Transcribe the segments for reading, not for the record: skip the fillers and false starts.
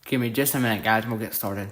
Give me just a minute, guys, and we'll get started.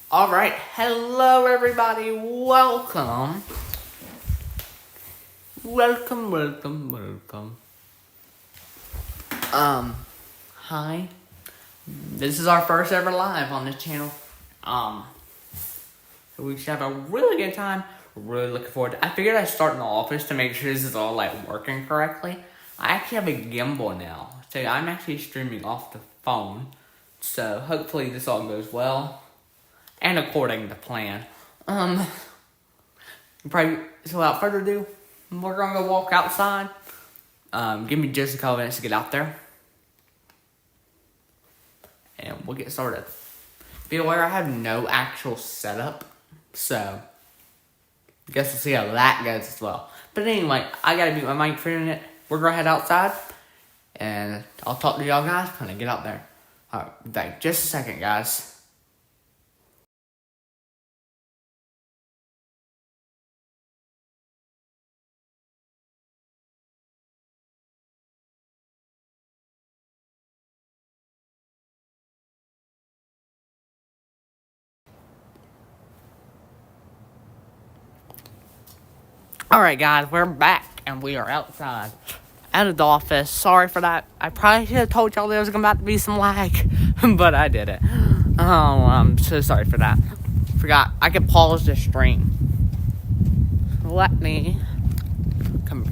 All right, hello everybody. Welcome. Hi. This is our first ever live on this channel. We should have a really good time. We're really looking forward to I figured I'd start in the office to make sure this is all like working correctly. I actually have a gimbal now. So I'm actually streaming off the phone. So hopefully this all goes well. And according to plan. So without further ado, we're gonna go walk outside. Give me just a couple minutes to get out there. And we'll get started. Be aware I have no actual setup. So, I guess we'll see how that goes as well. But anyway, I gotta mute my mic for a minute. We're gonna head outside. And I'll talk to y'all guys when I get out there. Alright, back just a second, guys. Alright guys, we're back and we are outside out of the office. Sorry for that. I probably should have told y'all there was about to be some lag, but I didn't. Oh, I'm so sorry for that. Forgot, I could pause the stream. Let me come.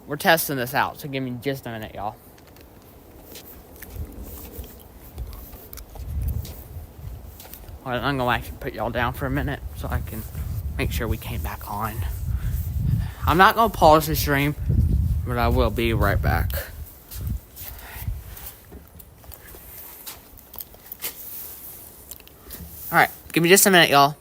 We're testing this out, so give me just a minute, y'all. Alright, I'm gonna actually put y'all down for a minute so I can make sure we came back on. I'm not gonna pause the stream, but I will be right back. Alright, give me just a minute, y'all.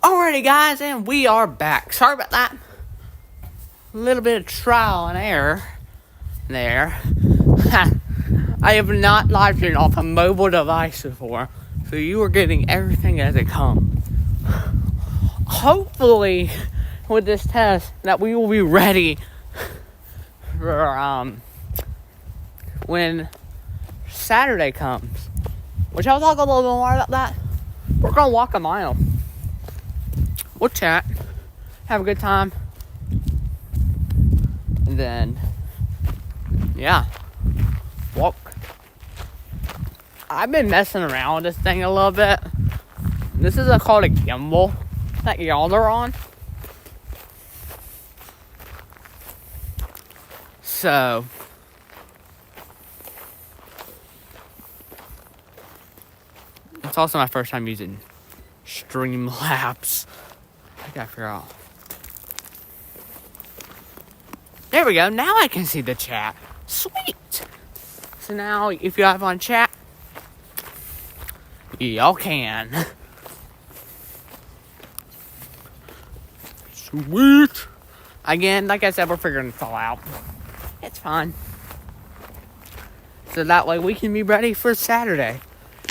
Alrighty guys, and we are back. Sorry about that. A little bit of trial and error there. I have not live streamed off a mobile device before, so you are getting everything as it comes. Hopefully, with this test, that we will be ready for when Saturday comes. Which I'll talk a little bit more about that. We're gonna walk a mile. We'll chat, have a good time, and then, yeah, walk. I've been messing around with this thing a little bit. This is called a gimbal that y'all are on. So, it's also my first time using Streamlabs. gotta figure out. There we go. Now I can see the chat. Sweet. So now, if you have on chat, y'all can. Sweet. Again, like I said, we're figuring this all out. It's fine. So that way we can be ready for Saturday.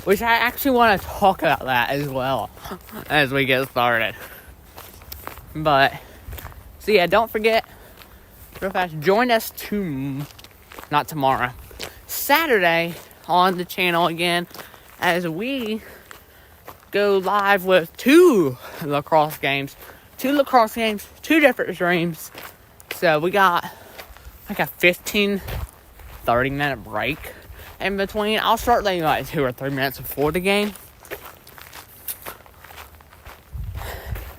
Which I actually want to talk about that as well as we get started. But, so yeah, don't forget, real fast, join us not tomorrow, Saturday on the channel again as we go live with two lacrosse games, two different streams. So we got like a 15-30 minute break in between. I'll start like 2 or 3 minutes before the game,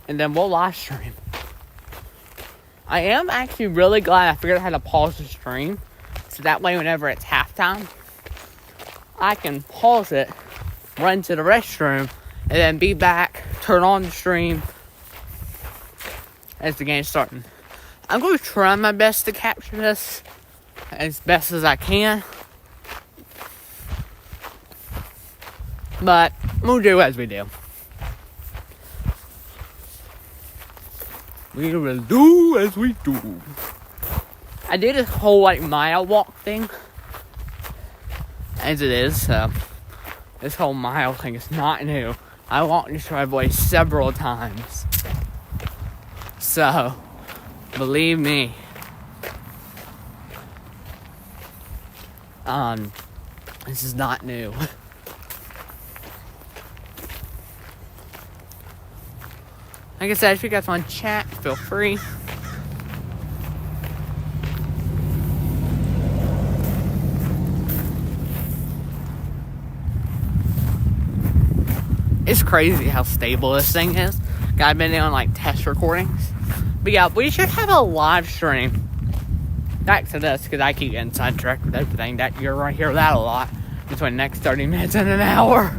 and then we'll live stream. I am actually really glad I figured out how to pause the stream, so that way whenever it's halftime, I can pause it, run to the restroom, and then be back, turn on the stream as the game's starting. I'm going to try my best to capture this as best as I can, but we'll do as we do. We will do as we do. I did this whole mile walk thing, as it is, so this whole mile thing is not new. I walked this driveway several times. So, believe me, this is not new. Like I said, if you guys want to chat, feel free. It's crazy how stable this thing is. I've been doing test recordings. But yeah, we should have a live stream. Back to this, because I keep getting sidetracked with everything. That you're going to hear that a lot between the next 30 minutes and an hour.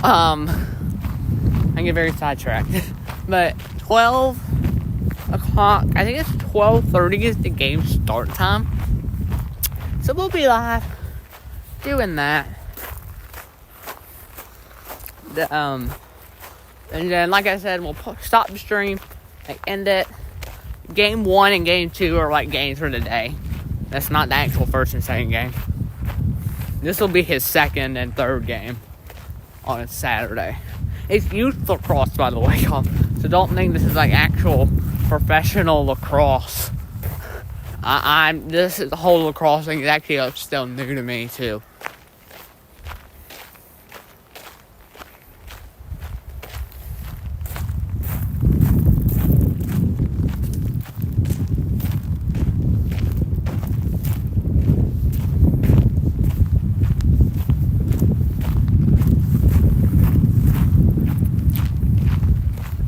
I get very sidetracked. But 12 o'clock, I think it's 12:30 is the game start time. So we'll be live doing that. And then, like I said, we'll stop the stream, end it. Game 1 and Game 2 are games for the day. That's not the actual first and second game. This will be his second and third game on a Saturday. It's youth lacrosse, by the way, so don't think this is actual professional lacrosse. The whole lacrosse thing is actually still new to me too.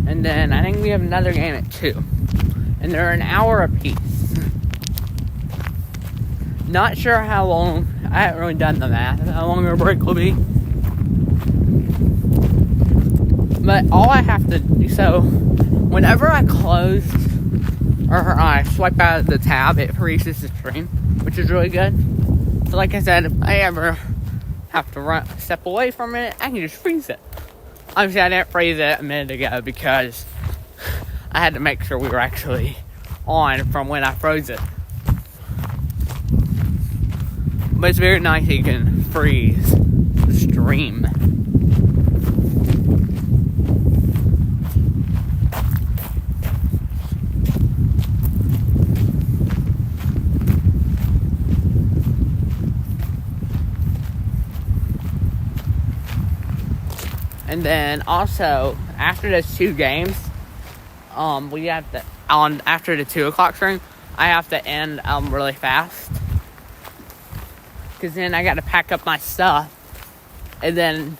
And then I think we have another game at 2. And they're an hour apiece. Not sure how long. I haven't really done the math. How long our break will be. But all I have to do. So, whenever I close or I swipe out of the tab, it freezes the stream, which is really good. So, like I said, if I ever have to step away from it, I can just freeze it. Obviously, I didn't freeze it a minute ago because I had to make sure we were actually on from when I froze it. But it's very nice that you can freeze the stream. And then also, after those 2 games, we have to, after the 2 o'clock stream, I have to end really fast. Because then I got to pack up my stuff and then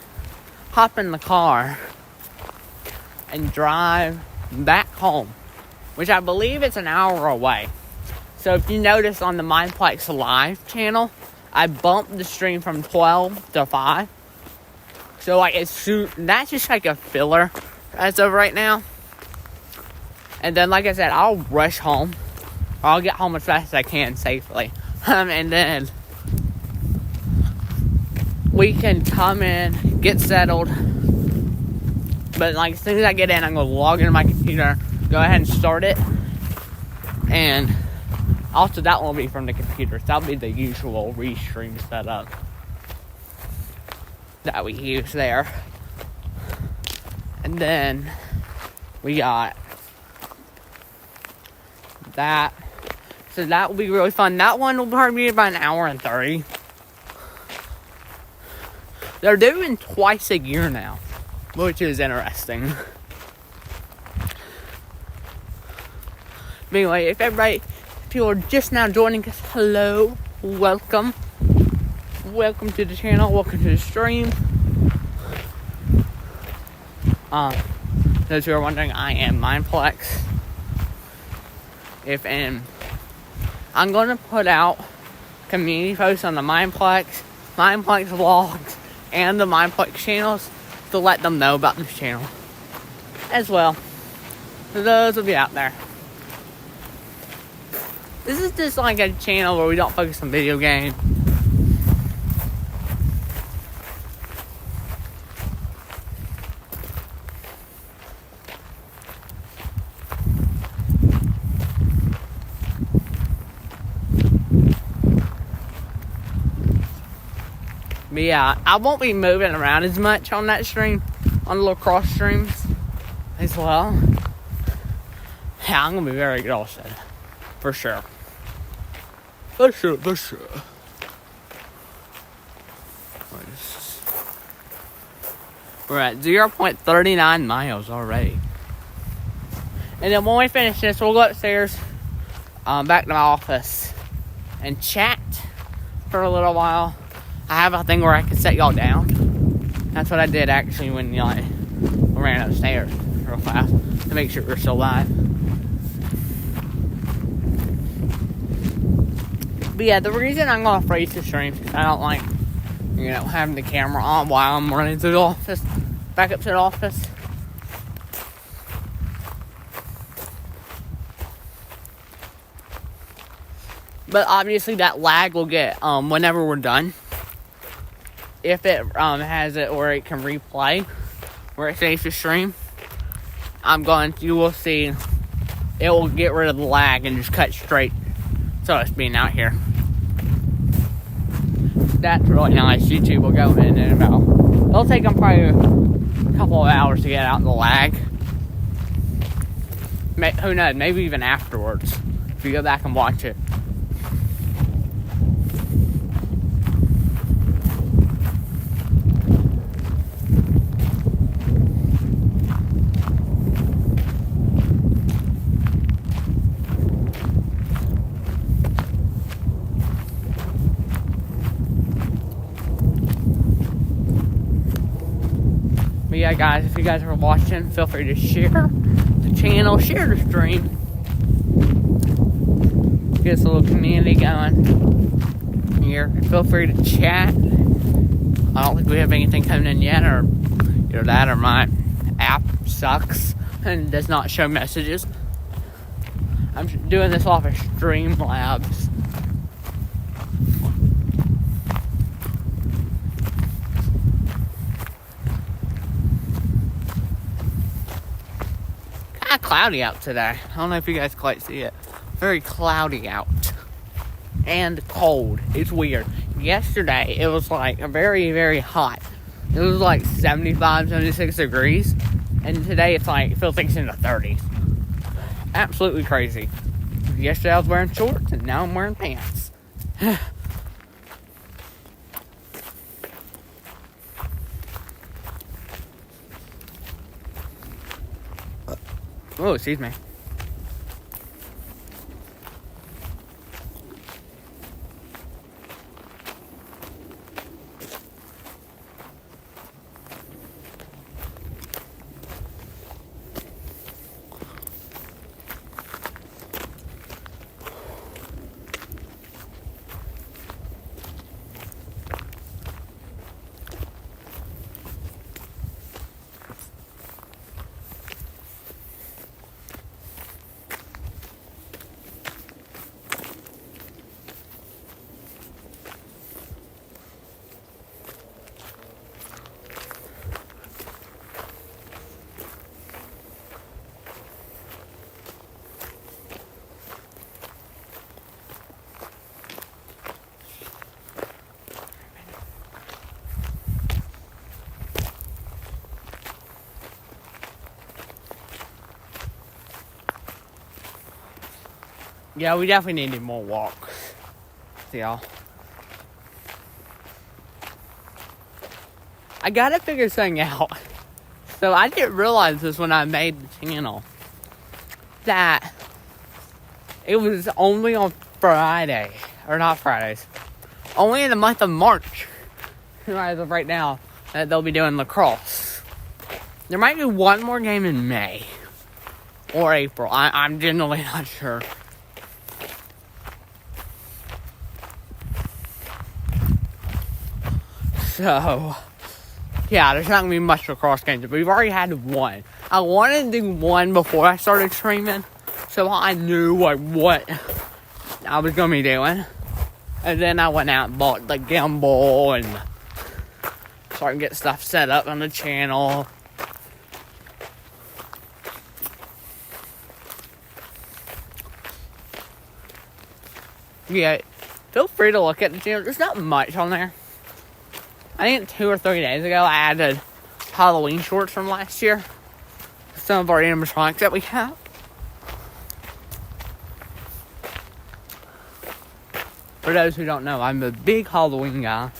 hop in the car and drive back home, which I believe it's an hour away. So if you notice on the Mindplex Live channel, I bumped the stream from 12 to 5. So that's just a filler as of right now. And then, like I said, I'll rush home. I'll get home as fast as I can safely. And then we can come in, get settled. But like as soon as I get in, I'm going to log into my computer, go ahead and start it. And also that won't be from the computer. So that'll be the usual restream setup that we use there. And then we got that. So that will be really fun. That one will probably be about 1:30. They're doing twice a year now, which is interesting. But anyway, if you are just now joining us, hello, welcome. Welcome to the channel, welcome to the stream. Those who are wondering, I am Mindplex. I'm going to put out community posts on the Mindplex vlogs, and the Mindplex channels to let them know about this channel as well. So those will be out there. This is just like a channel where we don't focus on video games. But yeah, I won't be moving around as much on that stream, on the little cross streams as well. Yeah, I'm going to be very exhausted. For sure. For sure. We're at 0.39 miles already. And then when we finish this, we'll go upstairs, back to my office, and chat for a little while. I have a thing where I can set y'all down. That's what I did actually when I ran upstairs real fast to make sure we're still live. But yeah, the reason I'm going to freeze the stream is because I don't like, having the camera on while I'm running to the office, back up to the office. But obviously that lag will get, whenever we're done. If it has it where it can replay, where it saves the stream, you will see it will get rid of the lag and just cut straight to us being out here. That's really nice. YouTube will go in and about. It'll take them probably a couple of hours to get out the lag. Who knows? Maybe even afterwards, if you go back and watch it. But yeah, guys, if you guys are watching, feel free to share the channel, share the stream. Get us a little community going here. Feel free to chat. I don't think we have anything coming in yet, or either that or my app sucks and does not show messages. I'm doing this off of Streamlabs. Cloudy out today. I don't know if you guys quite see it. Very cloudy out. And cold. It's weird. Yesterday, it was like very, very hot. It was like 75, 76 degrees. And today, it feels like it's in the 30s. Absolutely crazy. Yesterday, I was wearing shorts, and now I'm wearing pants. Oh, excuse me. Yeah, we definitely needed more walks. Yeah. I gotta figure something out. So I didn't realize this when I made the channel. That it was only on Friday. Or not Fridays. Only in the month of March. As of right now. That they'll be doing lacrosse. There might be one more game in May. Or April. I'm generally not sure. So, yeah, there's not going to be much lacrosse games. But we've already had one. I wanted to do one before I started streaming. So I knew what I was going to be doing. And then I went out and bought the gimbal and started getting stuff set up on the channel. Yeah, feel free to look at the channel. There's not much on there. I think 2 or 3 days ago I added Halloween shorts from last year. Some of our animatronics that we have. For those who don't know, I'm a big Halloween guy.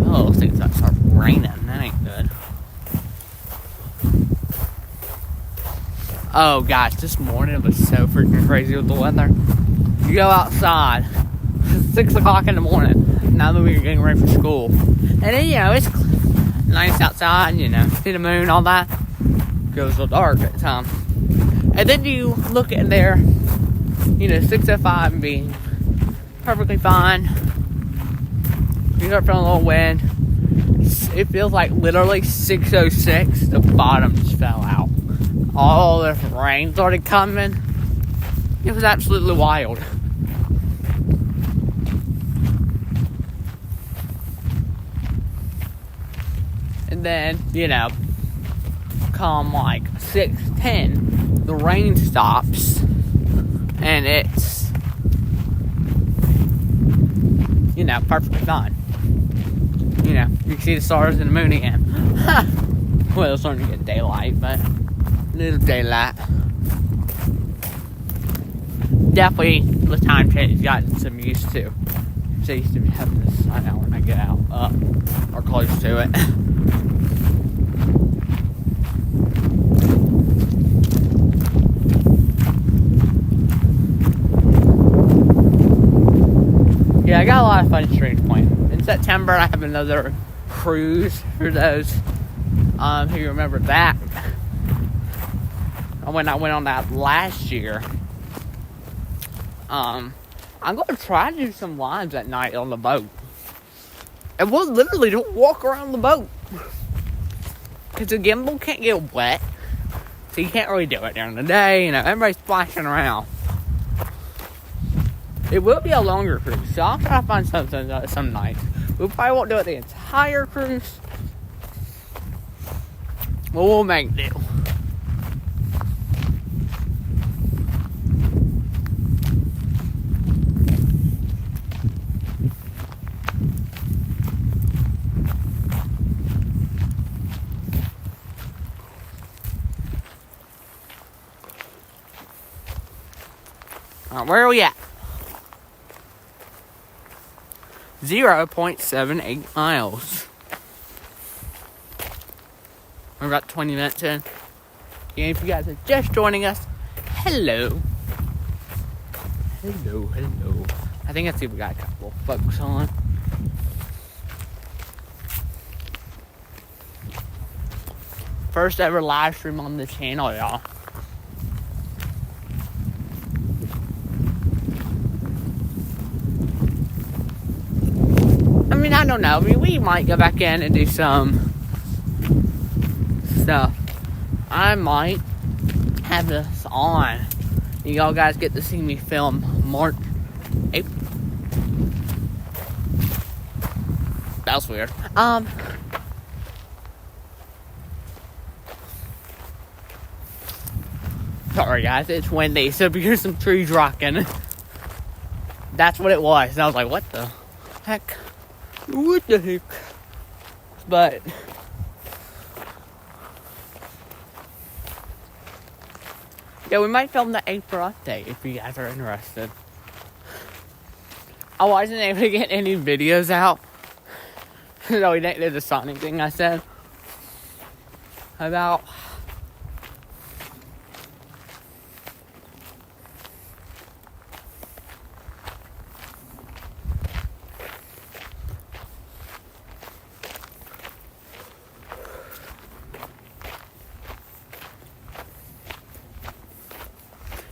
Oh, looks like it's about to start raining. That ain't good. Oh gosh, this morning was so freaking crazy with the weather. You go outside, it's 6 o'clock in the morning, now that we're getting ready for school. And then, it's nice outside, see the moon, all that. Goes so dark at the time. And then you look at there, 6:05 and being perfectly fine. You start feeling a little wind. It feels like literally 6:06, the bottom just fell out. All the rain started coming. It was absolutely wild. And then, come like 6:10, the rain stops. And it's, perfectly fine. You can see the stars and the moon again. Well, it's starting to get daylight, but little daylight. Definitely the time change gotten some used to. So I used to have this sun out when I get out, or close to it. Yeah, I got a lot of fun streams planned. In September, I have another cruise for those who remember that. When I went on that last year, I'm going to try to do some lives at night on the boat. And we'll literally just walk around the boat. Because the gimbal can't get wet. So you can't really do it during the day. Everybody's splashing around. It will be a longer cruise. So I'll try to find something some nights. We probably won't do it the entire cruise. But we'll make do. Where are we at? 0.78 miles. We're about 20 minutes in. And if you guys are just joining us, hello. Hello. I think I see we got a couple of folks on. First ever live stream on the channel, y'all. I don't know. We might go back in and do some stuff. I might have this on. Y'all guys get to see me film March, April. That was weird. Sorry guys, it's windy, so if you hear some trees rocking, that's what it was. And I was like, what the heck? What the heck? But yeah, we might film the April update if you guys are interested. I wasn't able to get any videos out. So we didn't do the Sonic thing I said about.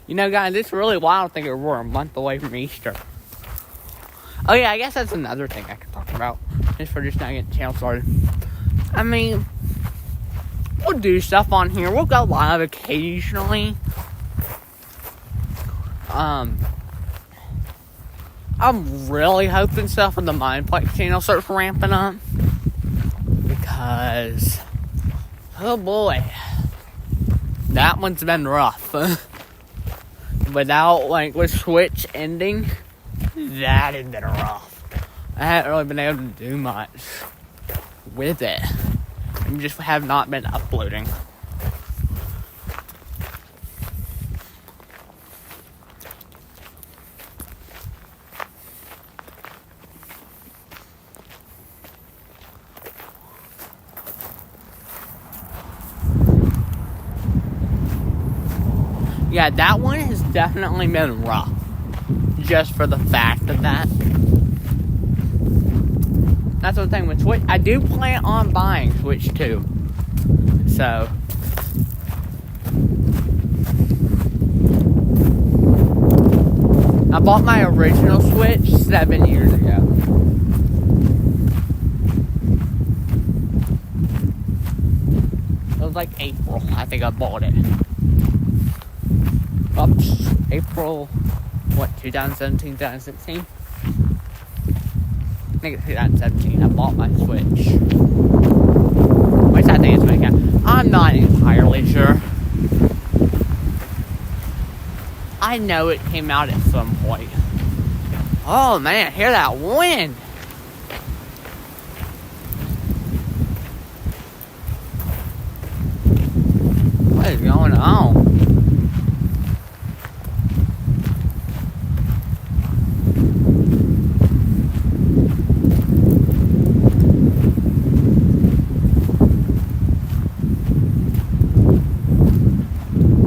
You know, guys, it's really wild thinking we're a month away from Easter. Oh, yeah, I guess that's another thing I could talk about. Just for just not getting the channel started. I mean, we'll do stuff on here. We'll go live occasionally. I'm really hoping stuff on the Mindplex channel starts ramping up. Because, oh boy, that one's been rough. Without, like, with Switch ending, that has been rough. I haven't really been able to do much with it. I just have not been uploading. Yeah, that one has definitely been rough. Just for the fact of that. That's the thing with Switch. I do plan on buying Switch 2. So. I bought my original Switch 7 years ago. It was like April. I think I bought it. Oops. April, 2017, 2016? I think it's 2017. I bought my Switch. Which I think it's making out. I'm not entirely sure. I know it came out at some point. Oh man, hear that wind! What is going on?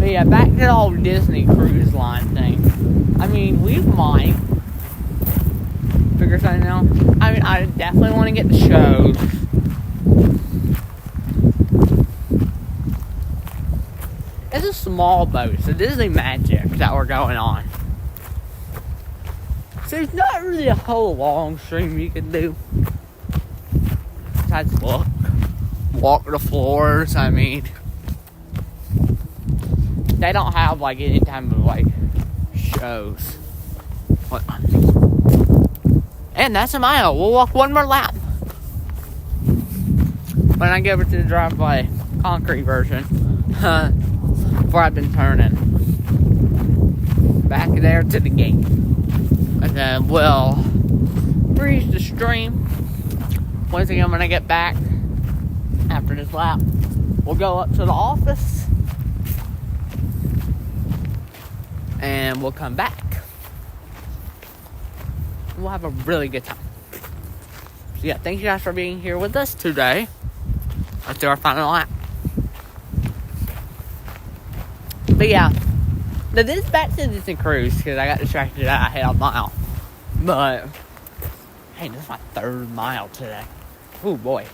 Yeah, back to the whole Disney Cruise Line thing. I mean, we might figure something out. I mean, I definitely want to get the shows. It's a small boat. It's a Disney Magic that we're going on. So there's not really a whole long stream you can do. Besides walk the floors, I mean. They don't have, like, any type of, like, shows. What? And that's a mile. We'll walk one more lap. When I get over to the drive-by concrete version. Before I've been turning. Back there to the gate. And then we'll reach the stream. Once again, when I get back after this lap, we'll go up to the office. And we'll come back. We'll have a really good time. So yeah, thank you guys for being here with us today. Let's do our final lap. But yeah, this is back to Disney Cruise because I got distracted. I hit a mile. But hey, this is my 3rd mile today. Oh boy.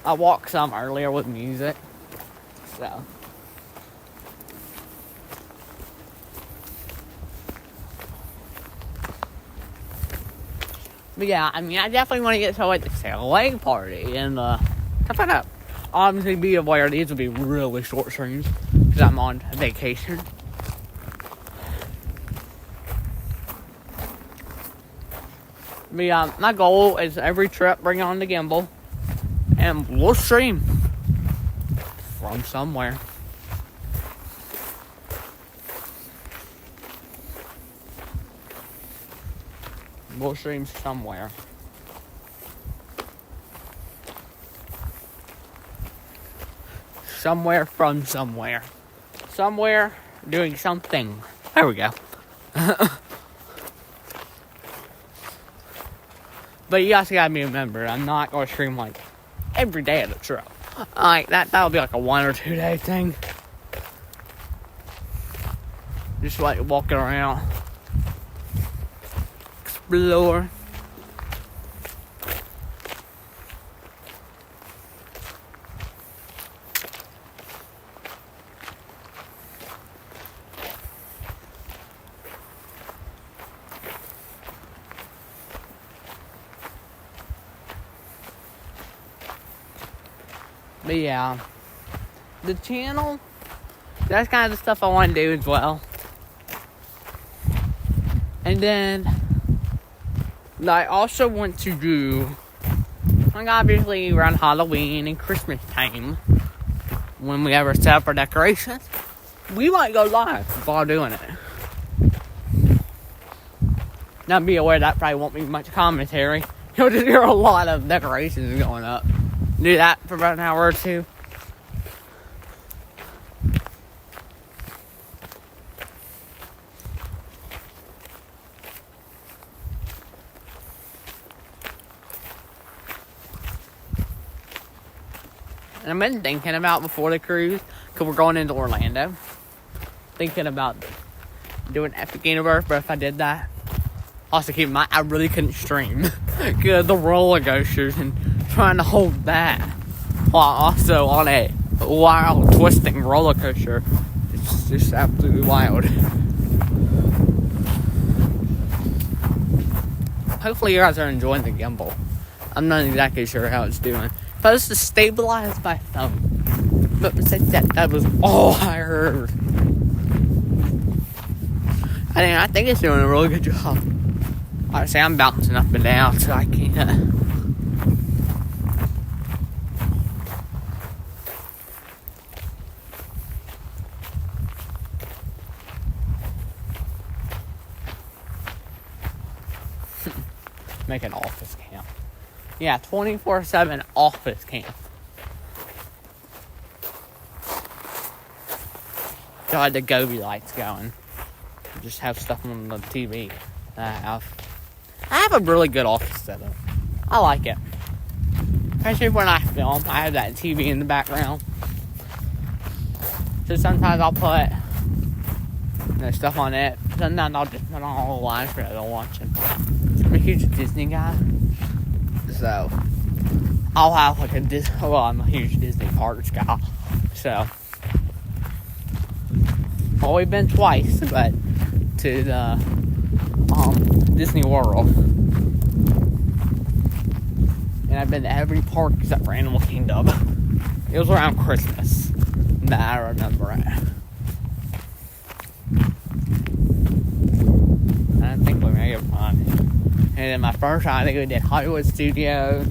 I walked some earlier with music. So. But yeah, I mean, I definitely want to get to like the Santa Lake party and stuff like that. Obviously, be aware these will be really short streams because I'm on vacation. But yeah, my goal is every trip bring on the gimbal and we'll stream from somewhere. We'll stream somewhere. Somewhere from somewhere. Somewhere doing something. There we go. But you guys gotta remember, I'm not gonna stream like every day at a show. Like that'll be like a 1 or 2 day thing. Just like walking around, explore. But yeah, the channel, that's kind of the stuff I want to do as well. And then, I also want to do, like obviously around Halloween and Christmas time, when we ever set up our decorations, we might go live while doing it. Now be aware that probably won't be much commentary. You'll just hear a lot of decorations going up. Do that for about an hour or two. And I've been thinking about before the cruise, because we're going into Orlando, thinking about doing Epic Universe, but if I did that, also keep in mind, I really couldn't stream because the roller coasters and trying to hold that while also on a wild twisting roller coaster. It's just absolutely wild. Hopefully you guys are enjoying the gimbal. I'm not exactly sure how it's doing. If I was to stabilize my phone, but besides that was all I heard. I think it's doing a really good job. Honestly, I'm bouncing up and down, so I can't. Make an office camp. Yeah, 24/7 office camp. Got the Gobi lights going. Just have stuff on the TV that I have. I have a really good office setup. I like it. Especially when I film, I have that TV in the background. So sometimes I'll put stuff on it. Sometimes I'll just put on all the live shows I'm watching. I'm a huge Disney guy. So I'll have like I'm a huge Disney parks guy. So only been twice, but to the Disney World. And I've been to every park except for Animal Kingdom. It was around Christmas that I remember it. I think we made it fun. And then my first time, I think we did Hollywood Studios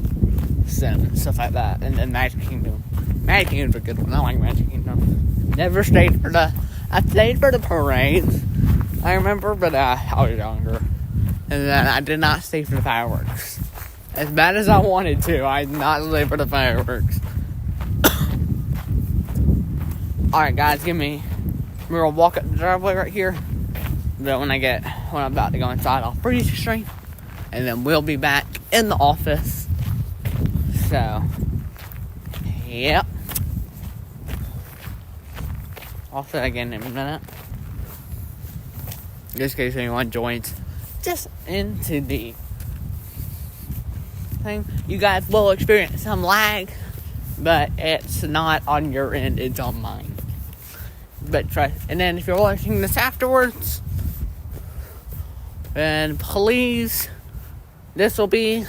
and stuff like that. And then Magic Kingdom. Magic Kingdom's a good one. I like Magic Kingdom. Never stayed for I stayed for the parades, I remember, but I was younger. And then I did not stay for the fireworks. As bad as I wanted to, I did not stay for the fireworks. Alright guys, we're gonna walk up the driveway right here. But when I'm about to go inside, I'll freeze the stream. And then we'll be back in the office. So, yep. I'll say again in a minute. Just in case anyone joins just into the thing. You guys will experience some lag, but it's not on your end, it's on mine. But trust. And then if you're watching this afterwards, then please, this will be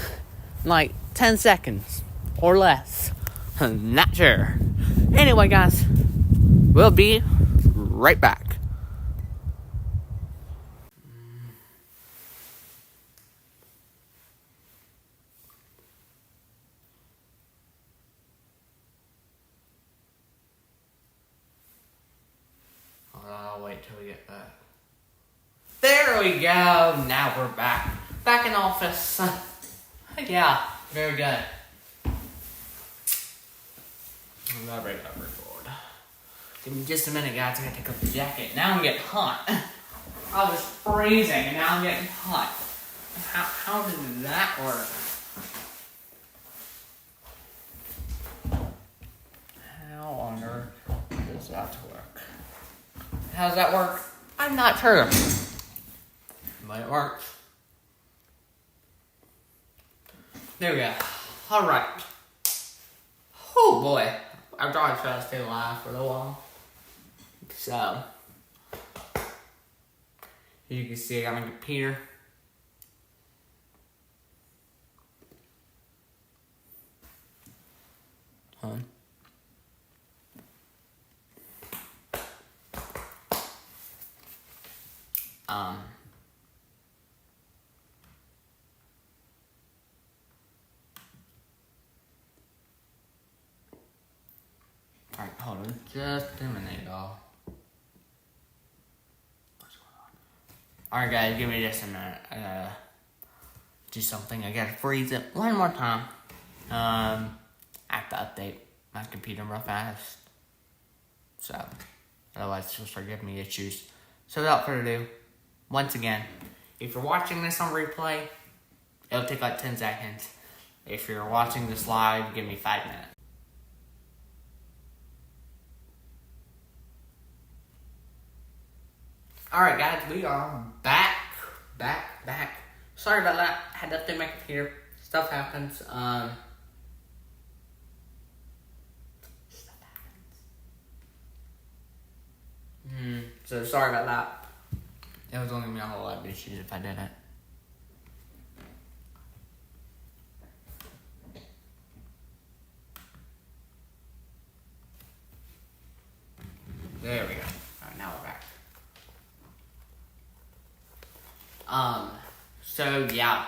like 10 seconds or less. I'm not sure. Anyway, guys, we'll be right back. I'll wait till we get back. There we go. Now we're back. Back in office. Yeah, very good. I'm not ready to record. Give me just a minute, guys. I gotta take off the jacket. Now I'm getting hot. I was freezing, and now I'm getting hot. How did that work? How on earth does that work? How does that work? I'm not sure. But it works. There we go. Alright. Oh boy. I've tried to stay alive for a little while. So, you can see I got my computer. Alright, hold on just a minute, y'all. What's going on? Alright, guys, give me just a minute. I gotta do something. I gotta freeze it one more time. I have to update my computer real fast. So, otherwise it's gonna start giving me issues. So, without further ado, once again, if you're watching this on replay, it'll take like 10 seconds. If you're watching this live, give me 5 minutes. Alright guys, we are back. Sorry about that, I had to update my computer. Stuff happens, So sorry about that. It was only me a whole lot of issues if I didn't. There we go. Alright, now we're back. So yeah.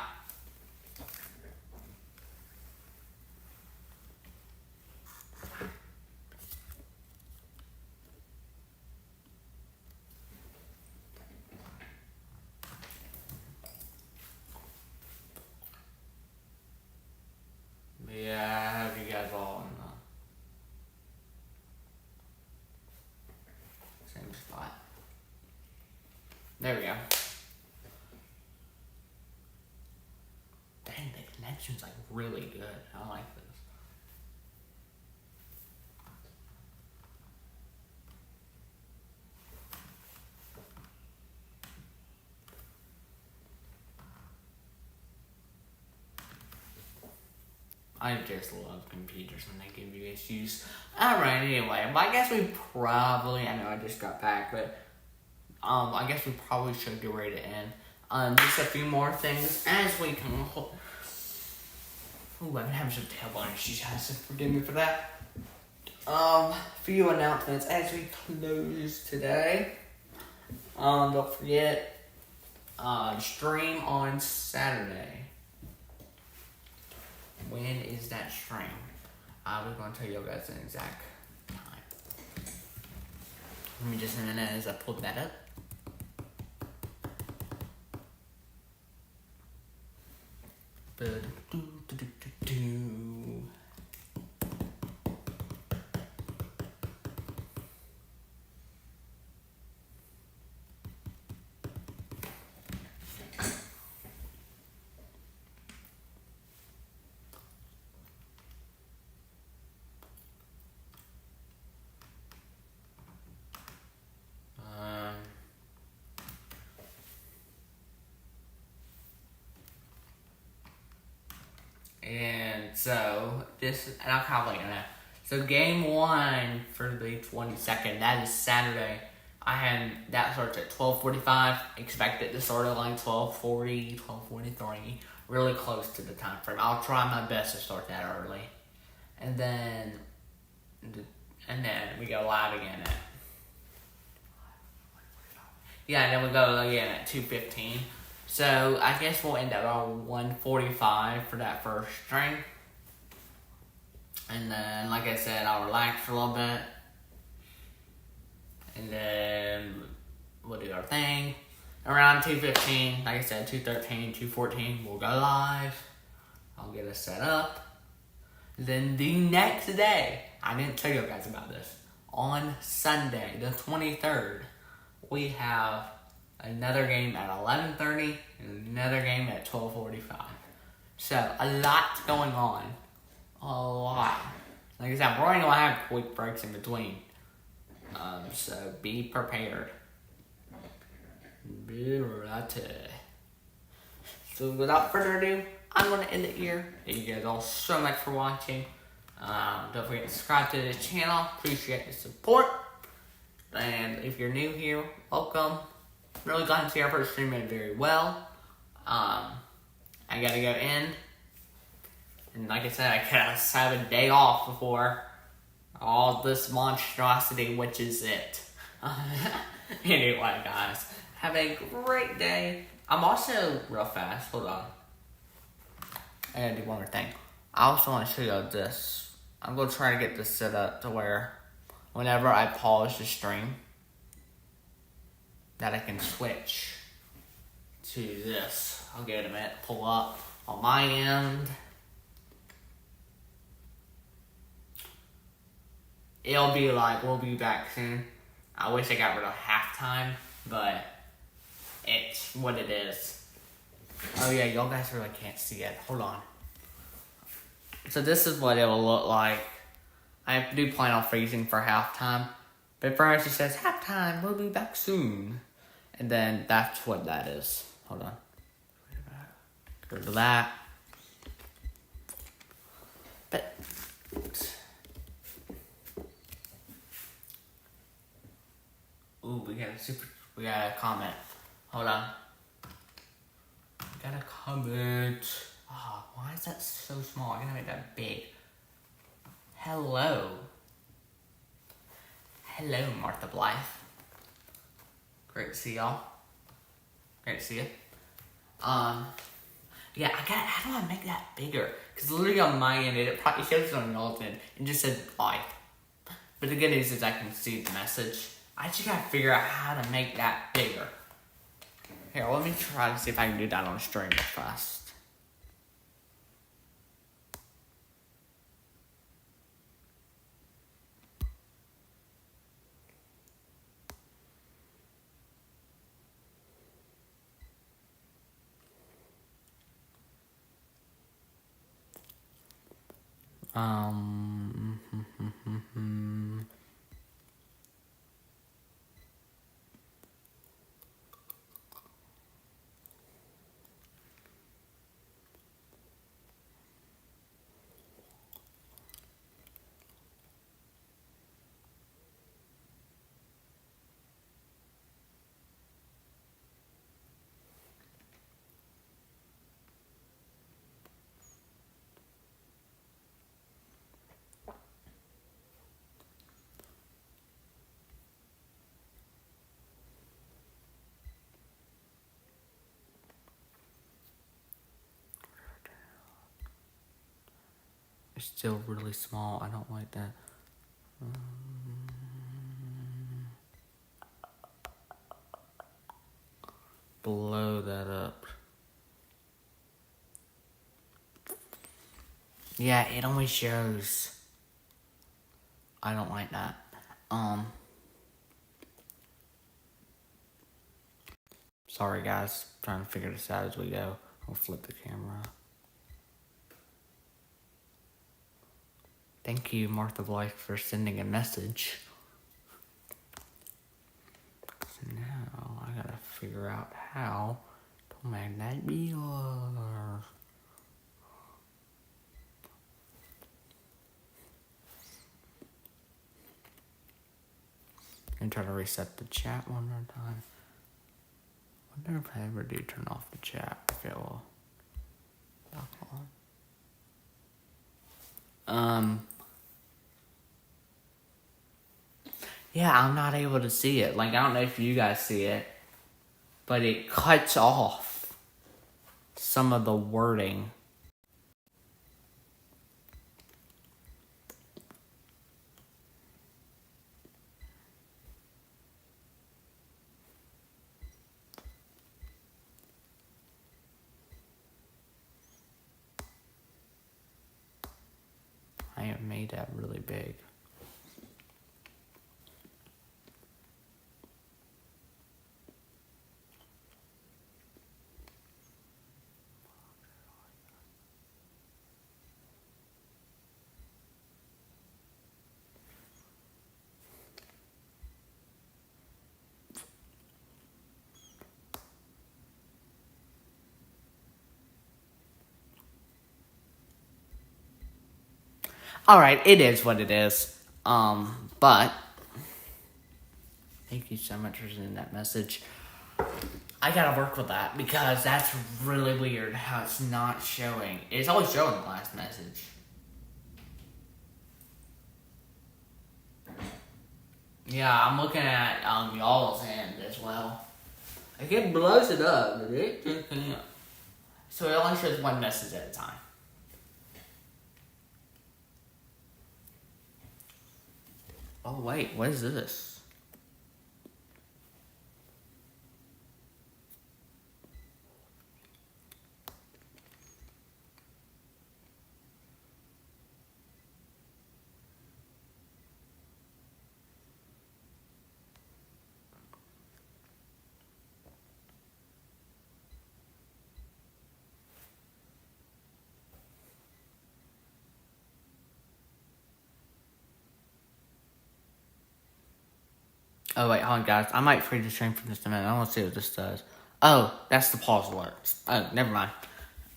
Yeah, I have you guys all in the same spot. There we go. Dang, the connection's like really good. I like this. I just love computers when they give you issues. Alright, anyway, but I guess we probably, I know I just got back, but I guess we probably should get ready to end. Just a few more things as we come. Ooh, I've been having some tailbone issues, guys, so forgive me for that. Few announcements as we close today. Don't forget, stream on Saturday. When is that stream? I was going to tell you guys an exact time. Let me just a minute as I pull that up. And so, and I'll kind of let you know. So game 1 for the 22nd, that is Saturday. That starts at 12:45. Expect it to start at like 12:40, 12:43. Really close to the time frame. I'll try my best to start that early. And then we go live again at... Yeah, and then we go again at 2:15. So, I guess we'll end up on 1:45 for that first stream. And then, like I said, I'll relax for a little bit. And then we'll do our thing. around 2:15, like I said, 2:13, 2:14, we'll go live. I'll get us set up. Then the next day, I didn't tell you guys about this. On Sunday, the 23rd, we have another game at 11:30 and another game at 12:45. So, a lot's going on. A lot. Like I said, we're only going to have quick breaks in between. So, be prepared. Be ready. So, without further ado, I'm going to end it here. Thank you guys all so much for watching. Don't forget to subscribe to the channel. Appreciate the support. And if you're new here, welcome. Really glad to see our first stream went very well. I gotta go in. And like I said, I gotta have a day off before all this monstrosity, which is it. Anyway, guys, have a great day. I'm also, real fast, hold on. I gotta do one more thing. I also want to show you this. I'm gonna try to get this set up to where whenever I pause the stream, that I can switch to this. I'll give it a minute to pull up on my end. It'll be like, we'll be back soon. I wish I got rid of halftime, but it's what it is. Oh yeah, y'all guys really can't see it. Hold on. So this is what it will look like. I do plan on freezing for halftime. But first it says, halftime, we'll be back soon. And then that's what that is. Hold on. Go to that. But ooh, we got a comment. Hold on. We got a comment. Oh, why is that so small? I'm gonna make that big. Hello. Hello, Martha Blythe. Great to see y'all. Great to see you. Yeah, how do I make that bigger? Because literally on my end, it probably shows on y'all's end, and just said Blythe. But the good news is I can see the message. I just gotta figure out how to make that bigger. Here, let me try to see if I can do that on stream fast. It's still really small. I don't like that. Blow that up. Yeah, it only shows. I don't like that. Sorry guys, trying to figure this out as we go. I'll flip the camera. Thank you, Martha Blythe, for sending a message. So now I gotta figure out how to make that bigger. And try to reset the chat one more time. I wonder if I ever do turn off the chat, if it will back on. Yeah, I'm not able to see it. Like, I don't know if you guys see it, but it cuts off some of the wording. made that really big. Alright, it is what it is. But thank you so much for sending that message. I gotta work with that because that's really weird how it's not showing. It's always showing the last message. Yeah, I'm looking at y'all's hand as well. Like it blows it up, but it just can't. So it only shows one message at a time. Oh wait, what is this? Oh wait, hold on guys. I might freeze the stream for just a minute. I want to see what this does. Oh, that's the pause alert. Oh, never mind.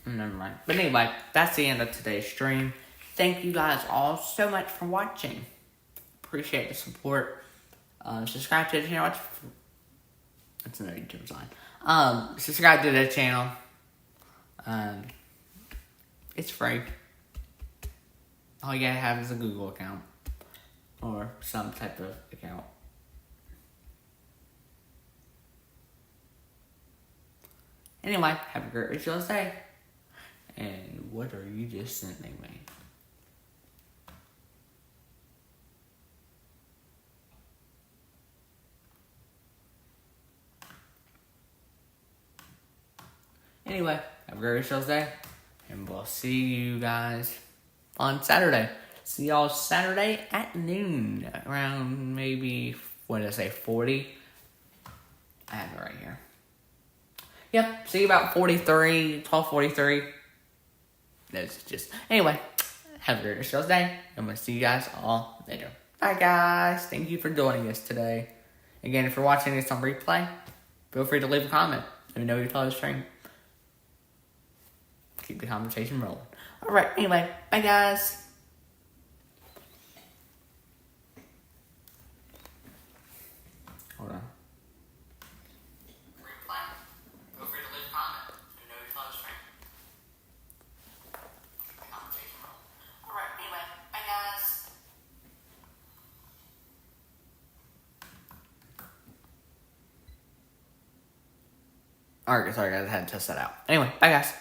Never mind. But anyway, that's the end of today's stream. Thank you guys all so much for watching. Appreciate the support. Subscribe to the channel. That's another YouTube sign. Subscribe to the channel. It's free. All you gotta have is a Google account. Or some type of account. Anyway, have a great rest of your day. And what are you just sending me? Anyway, have a great rest of your day. And we'll see you guys on Saturday. See y'all Saturday at noon. Around maybe, what did I say, 40? I have it right here. Yep, see you about 12:43. That's just, anyway, have a great rest of your day. I'm going to see you guys all later. Bye guys, thank you for joining us today. Again, if you're watching this on replay, feel free to leave a comment. Let me know you follow the stream. Keep the conversation rolling. Alright, anyway, bye guys. Hold on. Alright, sorry guys, I had to test that out. Anyway, bye guys.